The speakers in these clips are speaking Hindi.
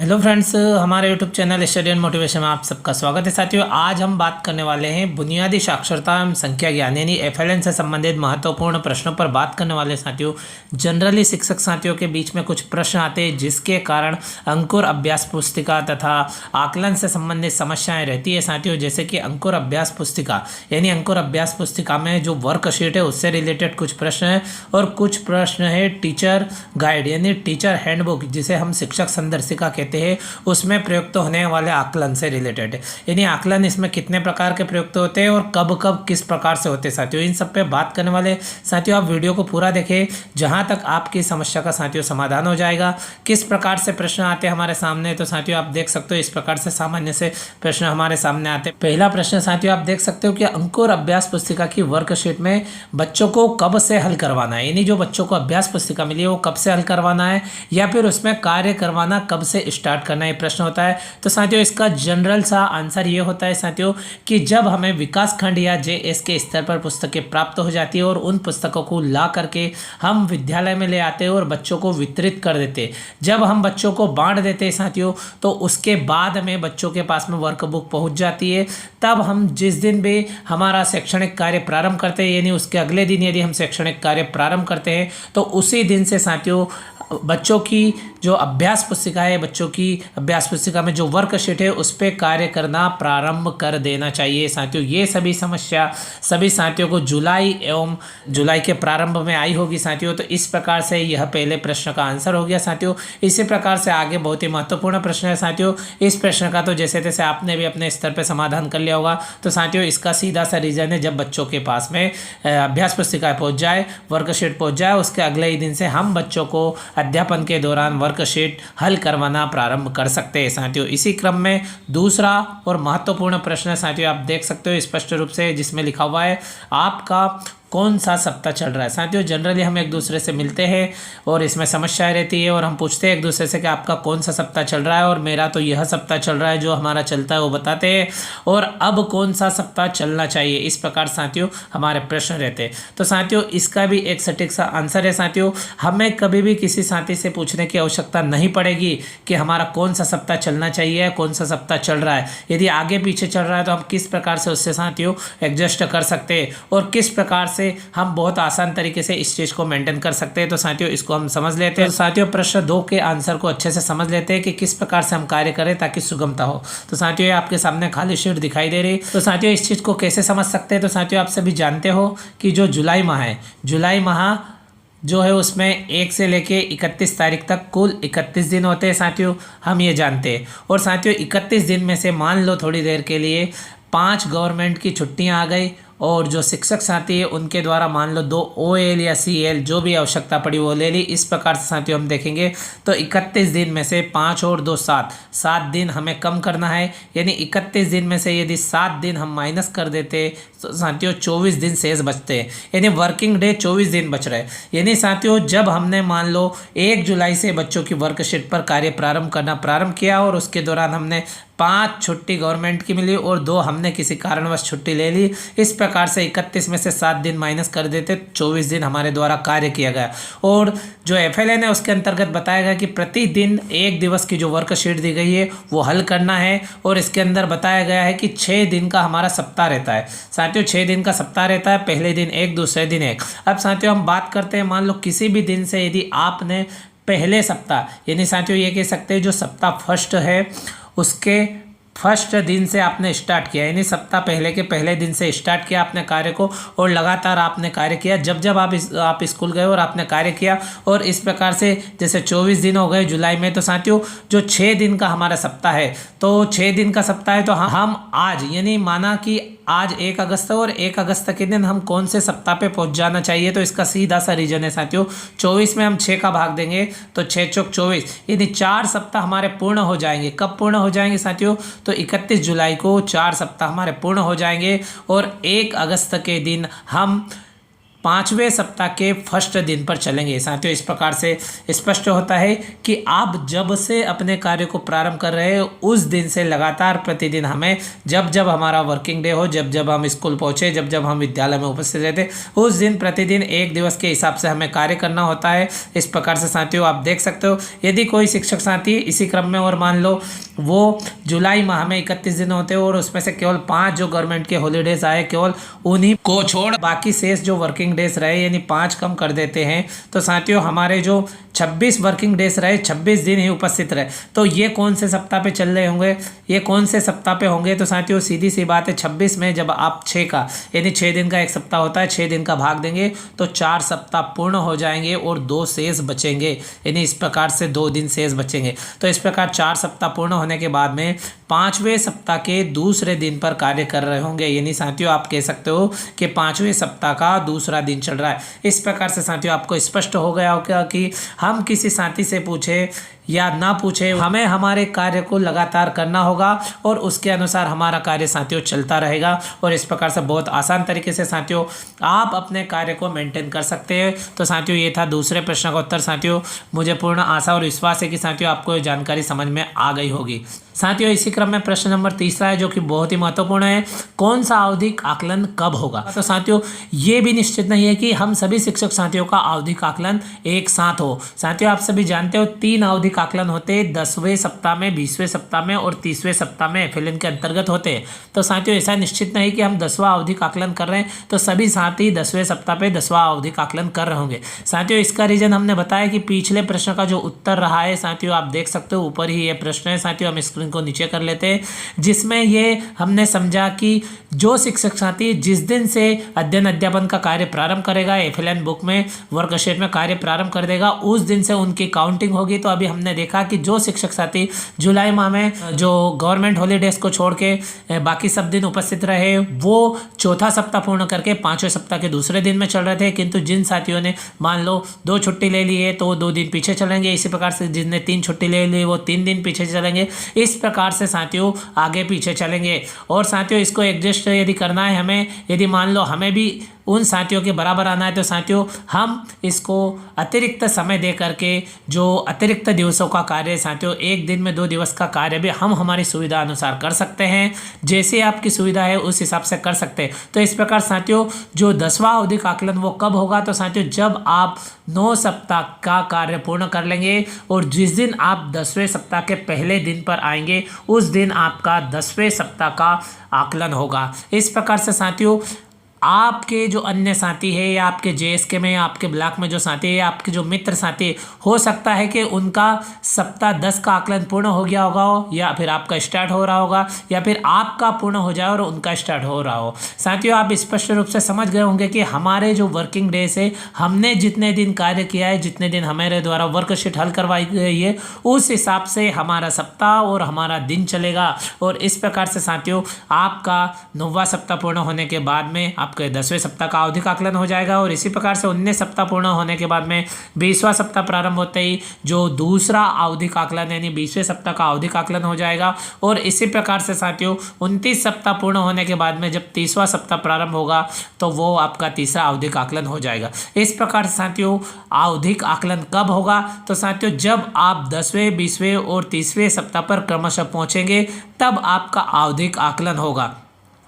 हेलो फ्रेंड्स, हमारे YouTube channel study and motivation में आप सबका स्वागत है। साथियों, आज हम बात करने वाले हैं बुनियादी साक्षरता एवं संख्या ज्ञान यानी एफएलएन से संबंधित महत्वपूर्ण प्रश्नों पर बात करने वाले। साथियों, जनरली शिक्षक साथियों के बीच में कुछ प्रश्न आते हैं जिसके कारण अंकुर अभ्यास पुस्तिका तथा आकलन से संबंधित समस्याएं रहती है। साथियों, जैसे कि अंकुर अभ्यास पुस्तिका यानी अंकुर अभ्यास पुस्तिका में जो वर्कशीट है उससे रिलेटेड कुछ प्रश्न है और कुछ प्रश्न है टीचर गाइड यानी टीचर हैंडबुक जिसे हम शिक्षक संदर्शिका कहते हैं, उसमें प्रयुक्त होने वाले आकलन से रिलेटेड है। यानी आकलन इसमें कितने प्रकार के प्रयुक्त होते हैं और कब कब किस प्रकार से होते हैं। साथियों, इन सब पे बात करने वाले। साथियों, आप वीडियो को पूरा देखें, जहां तक आपकी समस्या का साथियों समाधान हो जाएगा। किस प्रकार से प्रश्न आते हैं हमारे सामने, तो साथियों आप देख सकते हो इस प्रकार से सामान्य से प्रश्न हमारे सामने आते हैं। पहला प्रश्न साथियों आप देख सकते हो कि अंकुर अभ्यास पुस्तिका की वर्कशीट में बच्चों को कब से हल करवाना है, यानी जो बच्चों को अभ्यास पुस्तिका मिली है वो कब से हल करवाना है या फिर उसमें कार्य करवाना कब से स्टार्ट करना है, प्रश्न होता है। तो साथियों इसका जनरल सा आंसर ये होता है साथियों कि जब हमें विकास खंड या जेएस के स्तर पर पुस्तकें प्राप्त हो जाती है और उन पुस्तकों को ला करके हम विद्यालय में ले आते हैं और बच्चों को वितरित कर देते हैं। जब हम बच्चों को बांट देते हैं साथियों, तो उसके बाद में बच्चों के पास में वर्कबुक पहुंच जाती है। तब हम जिस दिन भी हमारा शैक्षणिक कार्य प्रारंभ करते हैं यानी उसके अगले दिन यदि हम शैक्षणिक कार्य प्रारंभ करते हैं तो उसी दिन से साथियों बच्चों की जो अभ्यास पुस्तिका है, बच्चों की अभ्यास पुस्तिका में जो वर्कशीट है उस पर कार्य करना प्रारंभ कर देना चाहिए। साथियों, ये सभी समस्या सभी साथियों को जुलाई के प्रारंभ में आई होगी। साथियों, तो इस प्रकार से यह पहले प्रश्न का आंसर हो गया। साथियों, इसी प्रकार से आगे बहुत ही महत्वपूर्ण प्रश्न है। साथियों, इस प्रश्न का तो जैसे तैसे आपने भी अपने स्तर पर समाधान कर लिया होगा। तो साथियों इसका सीधा सा रीजन है, जब बच्चों के पास में अभ्यास पुस्तिका पहुँच जाए, वर्कशीट पहुँच जाए, उसके अगले ही दिन से हम बच्चों को अध्यापन के दौरान वर्कशीट हल करवाना प्रारंभ कर सकते हैं। साथियों, इसी क्रम में दूसरा और महत्वपूर्ण प्रश्न साथियों आप देख सकते हो स्पष्ट रूप से, जिसमें लिखा हुआ है आपका कौन सा सप्ताह चल रहा है। साथियों, जनरली हम एक दूसरे से मिलते हैं और इसमें समस्याएं रहती है और हम पूछते हैं एक दूसरे से कि आपका कौन सा सप्ताह चल रहा है, और मेरा तो यह सप्ताह चल रहा है, जो हमारा चलता है वो बताते हैं, और अब कौन सा सप्ताह चलना चाहिए। इस प्रकार साथियों हमारे प्रश्न रहते हैं। तो साथियों इसका भी एक सटीक सा आंसर है। साथियों, हमें कभी भी किसी साथी से पूछने की आवश्यकता नहीं पड़ेगी कि हमारा कौन सा सप्ताह चलना चाहिए, कौन सा सप्ताह चल रहा है। यदि आगे पीछे चल रहा है तो हम किस प्रकार से उससे साथियों एडजस्ट कर सकते हैं और किस प्रकार से हम बहुत आसान तरीके से इस चीज़ को मेंटेन कर सकते हैं। तो साथियों इसको हम समझ लेते हैं। तो साथियों प्रश्न 2 के आंसर को अच्छे से समझ लेते हैं कि किस प्रकार से हम कार्य करें ताकि सुगमता हो। तो साथियों ये आपके सामने खाली शीट दिखाई दे रही। तो साथियों इस चीज़ को कैसे समझ सकते हैं, तो साथियों आप सभी जानते हो कि जो जुलाई माह है, जुलाई माह जो है उसमें 1 से लेके 31 तारीख तक कुल 31 दिन होते हैं। साथियों हम ये जानते हैं। और साथियों 31 दिन में से मान लो थोड़ी देर के लिए 5 गवर्नमेंट की छुट्टियां आ गई और जो शिक्षक साथी है उनके द्वारा मान लो 2 OL या CL जो भी आवश्यकता पड़ी वो ले ली। इस प्रकार से साथियों हम देखेंगे तो 31 दिन में से 5 और 2 7 दिन हमें कम करना है। यानी 31 दिन में से यदि 7 दिन हम माइनस कर देते तो साथियों 24 दिन शेष बचते हैं, यानी वर्किंग डे 24 दिन बच रहे। यानी साथियों जब हमने मान लो 1 जुलाई से बच्चों की वर्कशीट पर कार्य प्रारंभ करना प्रारंभ किया और उसके दौरान हमने 5 छुट्टी गवर्नमेंट की मिली और 2 हमने किसी कारणवश छुट्टी ले ली। इस प्रकार से 31 में से 7 दिन माइनस कर देते, 24 दिन हमारे द्वारा कार्य किया गया। और जो FLN है उसके अंतर्गत बताया गया कि प्रतिदिन 1 दिवस की जो वर्कशीट दी गई है वो हल करना है। और इसके अंदर बताया गया है कि 6 दिन का हमारा सप्ताह रहता है। साथियों 6 दिन का सप्ताह रहता है, पहले दिन 1, दूसरे दिन 1। अब साथियों हम बात करते हैं, मान लो किसी भी दिन से यदि आपने पहले सप्ताह यानी साथियों ये कह सकते हैं जो सप्ताह फर्स्ट है उसके फर्स्ट दिन से आपने स्टार्ट किया, यानी सप्ताह पहले के पहले दिन से स्टार्ट किया आपने कार्य को और लगातार आपने कार्य किया। जब आप स्कूल गए और आपने कार्य किया और इस प्रकार से जैसे 24 दिन हो गए जुलाई में। तो साथियों जो 6 दिन का हमारा सप्ताह है, तो 6 दिन का सप्ताह है, तो हम आज यानी माना कि आज 1 अगस्त और 1 अगस्त के दिन हम कौन से सप्ताह पे पहुंच जाना चाहिए। तो इसका सीधा सा रीजन है साथियों 24 में हम 6 का भाग देंगे तो 6 चौक 24, यानी 4 सप्ताह हमारे पूर्ण हो जाएंगे। कब पूर्ण हो जाएंगे साथियों, तो 31 जुलाई को 4 सप्ताह हमारे पूर्ण हो जाएंगे और 1 अगस्त के दिन हम 5वें सप्ताह के फर्स्ट दिन पर चलेंगे। साथियों इस प्रकार से स्पष्ट होता है कि आप जब से अपने कार्य को प्रारंभ कर रहे हैं उस दिन से लगातार प्रतिदिन हमें जब जब हमारा वर्किंग डे हो, जब जब हम स्कूल पहुँचे, जब जब हम विद्यालय में उपस्थित रहते, उस दिन प्रतिदिन एक दिवस के हिसाब से हमें कार्य करना होता है। इस प्रकार से साथियों आप देख सकते हो, यदि कोई शिक्षक साथी इसी क्रम में और मान लो वो जुलाई माह में 31 दिन होते हैं और उसमें से केवल 5 जो गवर्नमेंट के हॉलीडेज आए केवल उन्हीं को छोड़ बाकी शेष जो वर्किंग डेज रहे यानी 5 कम कर देते हैं, तो साथियों हमारे जो 26 वर्किंग डेज रहे, 26 दिन ही उपस्थित रहे, तो ये कौन से सप्ताह पे चल रहे होंगे, ये कौन से सप्ताह पे होंगे? तो साथियों सीधी सी बात है, 26 में जब आप 6 का यानी 6 दिन का एक सप्ताह होता है, 6 दिन का भाग देंगे तो 4 सप्ताह पूर्ण हो जाएंगे और 2 शेष बचेंगे, यानी इस प्रकार से 2 दिन शेष बचेंगे। तो इस प्रकार 4 सप्ताह पूर्ण होने के बाद में 5वें सप्ताह के दूसरे दिन पर कार्य कर रहे होंगे, यानी साथियों आप कह सकते हो कि 5वें सप्ताह का दूसरा दिन चल रहा है। इस प्रकार से साथियों आपको स्पष्ट हो गया होगा कि हम किसी साथी से पूछे या ना पूछे, हमें हमारे कार्य को लगातार करना होगा और उसके अनुसार हमारा कार्य साथियों चलता रहेगा। और इस प्रकार से बहुत आसान तरीके से साथियों आप अपने कार्य को मेंटेन कर सकते हैं। तो साथियों ये था दूसरे प्रश्न का उत्तर। साथियों मुझे पूर्ण आशा और विश्वास है कि साथियों आपको ये जानकारी समझ में आ गई होगी। साथियों इसी क्रम में प्रश्न नंबर 3 है जो कि बहुत ही महत्वपूर्ण है, कौन सा आवधिक आकलन कब होगा? तो साथियों ये भी निश्चित नहीं है कि हम सभी शिक्षक साथियों का आवधिक आकलन एक साथ हो। साथियों आप सभी जानते हो 3 आवधिक आकलन होते हैं, 10वें सप्ताह में, 20वें सप्ताह में और 30वें सप्ताह में FLN के अंतर्गत होते हैं। तो साथियों ऐसा निश्चित नहीं कि हम 10वां आवधिक आकलन कर रहे हैं तो सभी साथी 10वें सप्ताह पे 10वां आवधिक आकलन कर रहे होंगे। साथियों इसका रीजन हमने बताया कि पिछले प्रश्न का जो उत्तर रहा है साथियों आप देख सकते हो, ऊपर ही ये प्रश्न है साथियों, हम स्क्रीन को नीचे कर लेते हैं, जिसमें ये हमने समझा कि जो शिक्षक साथी जिस दिन से अध्ययन अध्यापन का कार्य प्रारंभ करेगा, FLN बुक में वर्कशीट में कार्य प्रारंभ कर देगा, उस दिन से उनकी काउंटिंग होगी। तो अभी हमने देखा कि जो शिक्षक साथी जुलाई माह में जो गवर्नमेंट हॉलीडेज को छोड़ के बाकी सब दिन उपस्थित रहे वो चौथा सप्ताह पूर्ण करके 5वें सप्ताह के दूसरे दिन में चल रहे थे, किंतु जिन साथियों ने मान लो 2 छुट्टी ले ली है तो वो 2 दिन पीछे चलेंगे। इसी प्रकार से जिसने 3 छुट्टी ले ली वो 3 दिन पीछे चलेंगे। इस प्रकार से साथियों आगे पीछे चलेंगे। और साथियों इसको एडजस्ट यदि करना है हमें, यदि मान लो हमें भी उन साथियों के बराबर आना है तो साथियों हम इसको अतिरिक्त समय दे करके जो अतिरिक्त दिवसों का कार्य साथियों 1 दिन में 2 दिवस का कार्य भी हम हमारी सुविधा अनुसार कर सकते हैं, जैसे आपकी सुविधा है उस हिसाब से कर सकते हैं। तो इस प्रकार साथियों जो 10वां आवधिक आकलन वो कब होगा? तो साथियों जब आप 9 सप्ताह का कार्य पूर्ण कर लेंगे और जिस दिन आप 10वें सप्ताह के पहले दिन पर आएंगे उस दिन आपका 10वें सप्ताह का आकलन होगा। इस प्रकार से साथियों आपके जो अन्य साथी है या आपके JSK में या आपके ब्लॉक में जो साथी है, आपके जो मित्र साथी, हो सकता है कि उनका सप्ताह 10 का आकलन पूर्ण हो गया होगा या फिर आपका स्टार्ट हो रहा होगा या फिर आपका पूर्ण हो जाए और उनका स्टार्ट हो रहा हो। साथियों आप स्पष्ट रूप से समझ गए होंगे कि हमारे जो वर्किंग डेज है, हमने जितने दिन कार्य किया है, जितने दिन हमारे द्वारा वर्कशीट हल करवाई गई है, उस हिसाब से हमारा सप्ताह और हमारा दिन चलेगा। और इस प्रकार से साथियों आपका 9वां सप्ताह पूर्ण होने के बाद में आपके 10वें सप्ताह का आवधिक आकलन हो जाएगा। और इसी प्रकार से 19 सप्ताह पूर्ण होने के बाद में 20वां सप्ताह प्रारंभ होते ही जो दूसरा आवधिक आकलन यानी 20वें सप्ताह का आवधिक आकलन हो जाएगा। और इसी प्रकार से साथियों 29 सप्ताह पूर्ण होने के बाद में जब 30वां सप्ताह प्रारंभ होगा तो वो आपका तीसरा आवधिक आकलन हो जाएगा। इस प्रकार से साथियों आवधिक आकलन कब होगा? तो साथियों जब आप 10वें, 20वें और 30वें सप्ताह पर क्रमशः पहुंचेंगे तब आपका आवधिक आकलन होगा।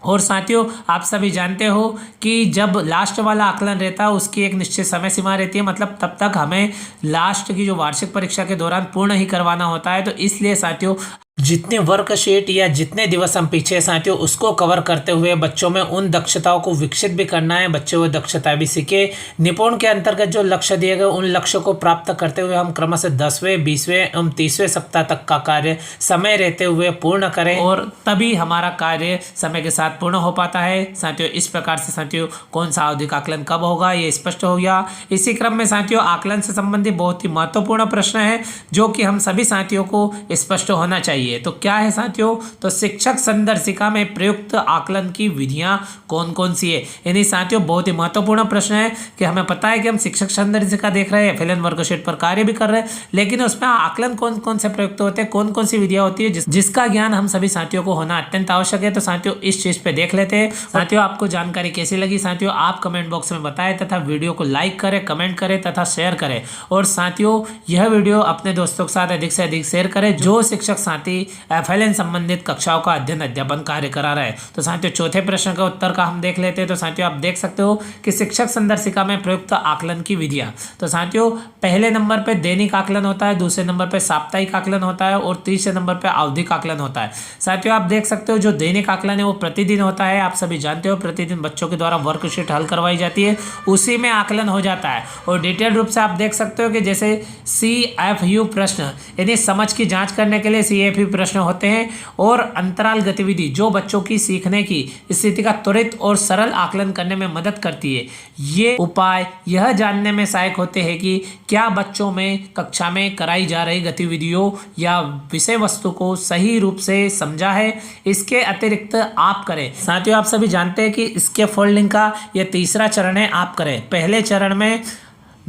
और साथियों आप सभी जानते हो कि जब लास्ट वाला आकलन रहता है उसकी एक निश्चित समय सीमा रहती है, मतलब तब तक हमें लास्ट की जो वार्षिक परीक्षा के दौरान पूर्ण ही करवाना होता है। तो इसलिए साथियों जितने वर्कशीट या जितने दिवस हम पीछे साथियों उसको कवर करते हुए बच्चों में उन दक्षताओं को विकसित भी करना है, बच्चे वो दक्षता भी सीखे। निपुण के अंतर्गत जो लक्ष्य दिए गए उन लक्ष्य को प्राप्त करते हुए हम क्रमशः 10वें, 20वें एवं 30वें सप्ताह तक का कार्य समय रहते हुए पूर्ण करें और तभी हमारा कार्य समय के साथ पूर्ण हो पाता है। साथियों इस प्रकार से साथियों कौन सा आवधिक आकलन कब होगा ये स्पष्ट हो गया। इसी क्रम में साथियों आकलन से संबंधित बहुत ही महत्वपूर्ण प्रश्न है जो कि हम सभी साथियों को स्पष्ट होना चाहिए। चाहिए। तो क्या है साथियों, तो शिक्षक संदर्शिका में प्रयुक्त आकलन की विधियां कौन कौन सी है। यानी साथियों बहुत ही महत्वपूर्ण प्रश्न है कि हमें पता है कि हम शिक्षक संदर्शिका देख रहे हैं, एफएलएन वर्कशीट पर कार्य भी कर रहे हैं, लेकिन उसमें आकलन कौन कौन से प्रयुक्त होते हैं, कौन कौन सी विधियां होती है जिसका ज्ञान हम सभी साथियों को होना अत्यंत आवश्यक है। तो साथियों इस चीज पे देख लेते हैं। साथियों आपको जानकारी कैसी लगी साथियों आप कमेंट बॉक्स में बताएं तथा वीडियो को लाइक करें, कमेंट करें तथा शेयर करें। और साथियों यह वीडियो अपने दोस्तों के साथ अधिक से अधिक शेयर करें जो शिक्षक साथी एफएलएन संबंधित कक्षाओं का अध्ययन अध्यापन कार्य करा रहे हैं। तो साथियों चौथे प्रश्न का उत्तर का हम देख लेते हैं। तो साथियों आप देख सकते हो कि शिक्षक संदर्शिका में प्रयुक्त आकलन की विधियां। तो साथियों पहले नंबर पे दैनिक आकलन होता है, दूसरे नंबर पे साप्ताहिक आकलन होता है और तीसरे नंबर पे आवधिक आकलन होता है। साथियों आप देख सकते हो जो दैनिक आकलन है वो प्रतिदिन होता है, आप सभी जानते हो प्रतिदिन बच्चों के द्वारा वर्कशीट हल करवाई जाती है, उसी में आकलन हो जाता है। और डिटेल रूप से आप देख सकते हो कि जैसे CFU प्रश्न यानी समझ की जांच करने के लिए CFU प्रश्न होते हैं, और अंतराल गतिविधि जो बच्चों की सीखने की स्थिति का त्वरित और सरल आकलन करने में मदद करती है। ये उपाय यह जानने में सहायक होते हैं कि क्या बच्चों में कक्षा में कराई जा रही गतिविधियों या विषय वस्तु को सही रूप से समझा है। इसके अतिरिक्त आप करें साथियों, आप सभी जानते हैं कि स्कैफोल्डिंग का यह तीसरा चरण है, आप करें। पहले चरण में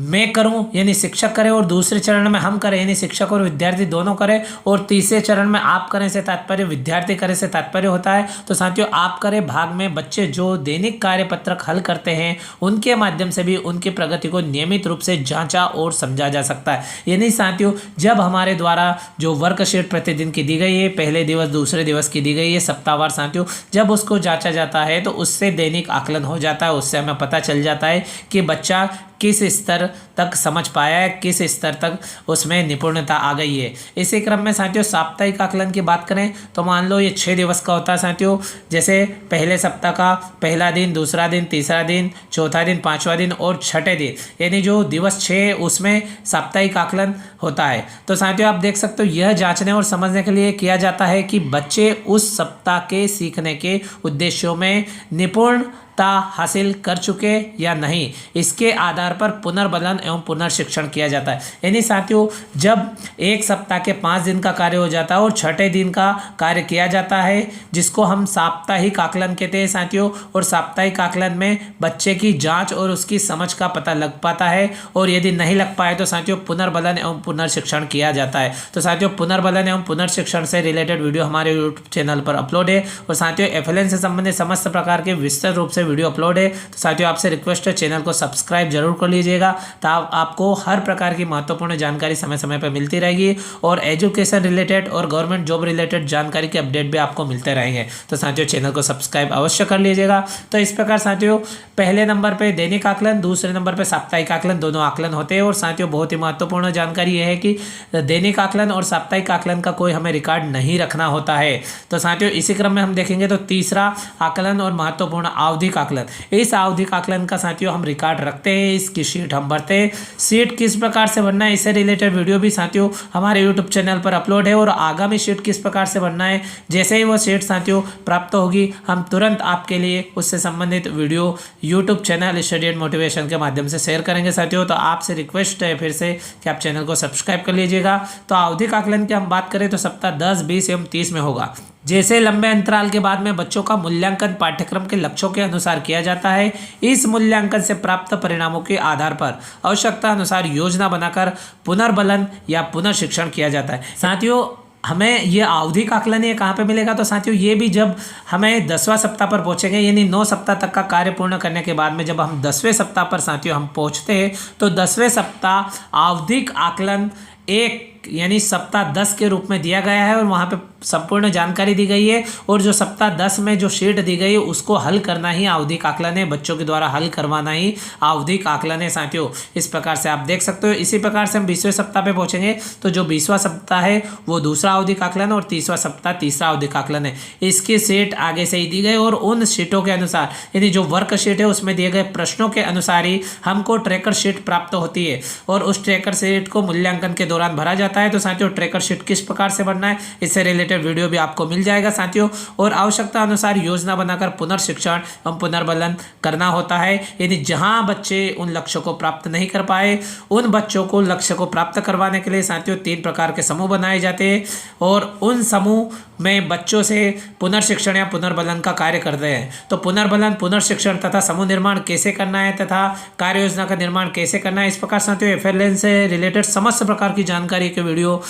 मैं करूं यानी शिक्षक करे, और दूसरे चरण में हम करें यानी शिक्षक और विद्यार्थी दोनों करें, और तीसरे चरण में आप करें से तात्पर्य विद्यार्थी करे से तात्पर्य होता है। तो साथियों आप करें भाग में बच्चे जो दैनिक कार्य पत्रक हल करते हैं उनके माध्यम से भी उनकी प्रगति को नियमित रूप से जांचा और समझा जा सकता है। यानी साथियों जब हमारे द्वारा जो वर्कशीट प्रतिदिन की दी गई है, पहले दिवस दूसरे दिवस की दी गई है सप्ताहवार, साथियों जब उसको जांचा जाता है तो उससे दैनिक आकलन हो जाता है, उससे हमें पता चल जाता है कि बच्चा किस स्तर तक समझ पाया है, किस स्तर तक उसमें निपुणता आ गई है। इसी क्रम में साथियों साप्ताहिक आकलन की बात करें तो मान लो ये 6 दिवस का होता है साथियों, जैसे पहले सप्ताह का पहला दिन, दूसरा दिन, तीसरा दिन, चौथा दिन, पांचवा दिन और छठे दिन, यानी जो दिवस 6 उसमें साप्ताहिक आकलन होता है। तो साथियों आप देख सकते हो यह जांचने और समझने के लिए किया जाता है कि बच्चे उस सप्ताह के सीखने के उद्देश्यों में निपुणता हासिल कर चुके या नहीं, इसके आधार पर पुनर्बलन एवं पुनर्शिक्षण किया जाता है। यानी साथियों जब एक सप्ताह के 5 दिन का कार्य हो जाता है और छठे दिन का कार्य किया जाता है जिसको हम साप्ताहिक आकलन कहते हैं साथियों, और साप्ताहिक आकलन में बच्चे की जांच और उसकी समझ का पता लग पाता है, और यदि नहीं लग पाए तो साथियों पुनर्बलन एवं पुनर्शिक्षण किया जाता है। तो साथियों पुनर्बलन एवं पुनर्शिक्षण से रिलेटेड वीडियो हमारे यूट्यूब चैनल पर अपलोड है, और साथियों एफएलएन से संबंधित समस्त प्रकार के विस्तृत रूप से वीडियो अपलोड है। तो साथियों आपसे रिक्वेस्ट है चैनल को सब्सक्राइब जरूर कर लीजिएगा, ताकि आपको हर प्रकार की महत्वपूर्ण जानकारी समय समय पर मिलती रहेगी, और एजुकेशन रिलेटेड और गवर्नमेंट जॉब रिलेटेड जानकारी के अपडेट भी आपको मिलते रहेंगे। तो साथियों चैनल को सब्सक्राइब अवश्य कर लीजिएगा। तो इस प्रकार साथियों पहले नंबर पर दैनिक आकलन, दूसरे नंबर पर साप्ताहिक आकलन, दोनों आकलन होते हैं। और साथियों बहुत ही महत्वपूर्ण जानकारी यह है कि दैनिक आकलन और साप्ताहिक आकलन का कोई हमें रिकॉर्ड नहीं रखना होता है। तो साथियों इसी क्रम में हम देखेंगे तो तीसरा आकलन और महत्वपूर्ण आवधिक आकलन, इस आवधिक आकलन का साथियों हम रिकॉर्ड रखते हैं, इसकी शीट हम भरते हैं। शीट किस प्रकार से भरना है इससे रिलेटेड वीडियो भी साथियों हमारे यूट्यूब चैनल पर अपलोड है, और आगामी शीट किस प्रकार से भरना है जैसे ही वो शीट साथियों प्राप्त होगी हम तुरंत आपके लिए उससे संबंधित video YouTube channel study and motivation के माध्यम से शेयर करेंगे साथियों। तो आपसे रिक्वेस्ट है फिर से कि आप चैनल को सब्सक्राइब कर लीजिएगा। तो आवधिक आकलन की हम बात करें तो सप्ताह 10, 20 एवं 30 में होगा। जैसे लंबे अंतराल के बाद में बच्चों का मूल्यांकन पाठ्यक्रम के लक्ष्यों के अनुसार किया जाता है। इस मूल्यांकन से प्राप्त परिणामों के आधार पर आवश्यकता अनुसार योजना बनाकर पुनर्बलन या पुनर्शिक्षण किया जाता है। साथियों हमें ये आवधिक आकलन ये कहाँ पे मिलेगा, तो साथियों ये भी जब हमें 10वां सप्ताह पर पहुँचेंगे, यानी 9 सप्ताह तक का कार्य पूर्ण करने के बाद में जब हम 10वें सप्ताह पर साथियों हम पहुँचते हैं तो 10वें सप्ताह आवधिक आकलन 1 यानी सप्ताह 10 के रूप में दिया गया है, और वहाँ पे संपूर्ण जानकारी दी गई है, और जो सप्ताह 10 में जो शीट दी गई है उसको हल करना ही आवधिक आकलन है, बच्चों के द्वारा हल करवाना ही आवधिक आकलन है साथियों। इस प्रकार से आप देख सकते हो। इसी प्रकार से हम 20वें सप्ताह पे पहुंचेंगे तो जो 20वां सप्ताह है वो दूसरा आवधिक आकलन, और 30वां सप्ताह तीसरा आवधिक आकलन है। इसकी शीट आगे से ही दी गई, और उन शीटों के अनुसार यानी जो वर्कशीट है उसमें दिए गए प्रश्नों के अनुसार ही हमको ट्रैकर शीट प्राप्त होती है, और उस ट्रैकर शीट को मूल्यांकन के दौरान भरा जाता जाता है। तो साथियों ट्रैकर शीट किस प्रकार से बनना है, इससे रिलेटेड वीडियो भी आपको मिल जाएगा साथियों। और आवश्यकता अनुसार योजना बनाकर पुनर्शिक्षण एवं पुनर्बलन करना होता है। यानी जहां बच्चे उन लक्ष्यों को प्राप्त नहीं कर पाए, उन बच्चों को लक्ष्य को प्राप्त करवाने के लिए साथियों 3 प्रकार के समूह बनाए जाते हैं और उन समूह में बच्चों से पुनर्शिक्षण या पुनर्बलन का कार्य करते हैं। तो पुनर्बलन, पुनर्शिक्षण तथा समूह निर्माण कैसे करना है तथा कार्य योजना का निर्माण कैसे करना है, इस प्रकार साथियों FLN से रिलेटेड समस्त प्रकार की जानकारी के वीडियो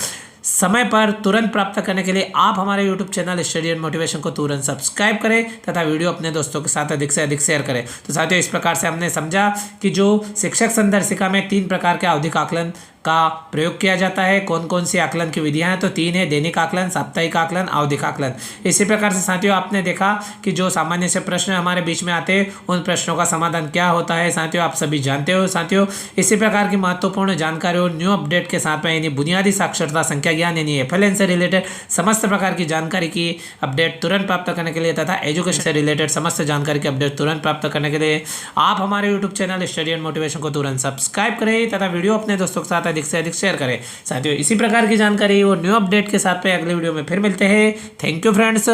समय पर तुरंत प्राप्त करने के लिए आप हमारे YouTube channel study and motivation को तुरंत सब्सक्राइब करें तथा वीडियो अपने दोस्तों के साथ अधिक से अधिक शेयर करें। तो साथियों इस प्रकार से हमने समझा कि जो शिक्षक संदर्शिका में 3 प्रकार के आवधिक आकलन का प्रयोग किया जाता है। कौन कौन सी आकलन की विधियां हैं, तो 3 है, दैनिक आकलन, साप्ताहिक आकलन, आवधिक आकलन। इसी प्रकार से साथियों आपने देखा कि जो सामान्य से प्रश्न हमारे बीच में आते हैं उन प्रश्नों का समाधान क्या होता है साथियों, आप सभी जानते हो साथियों। इसी प्रकार की महत्वपूर्ण जानकारी और न्यू अपडेट के साथ में यानी बुनियादी साक्षरता संख्या ज्ञान यानी FLN से रिलेटेड समस्त प्रकार की जानकारी की अपडेट तुरंत प्राप्त करने के लिए तथा एजुकेशन से रिलेटेड समस्त जानकारी की अपडेट तुरंत प्राप्त करने के लिए आप हमारे YouTube channel study and motivation को तुरंत सब्सक्राइब करें तथा वीडियो अपने दोस्तों के साथ अधिक से अधिक शेयर करें साथियों। इसी प्रकार की जानकारी और न्यू अपडेट के साथ में अगले वीडियो में फिर मिलते हैं। Thank you friends.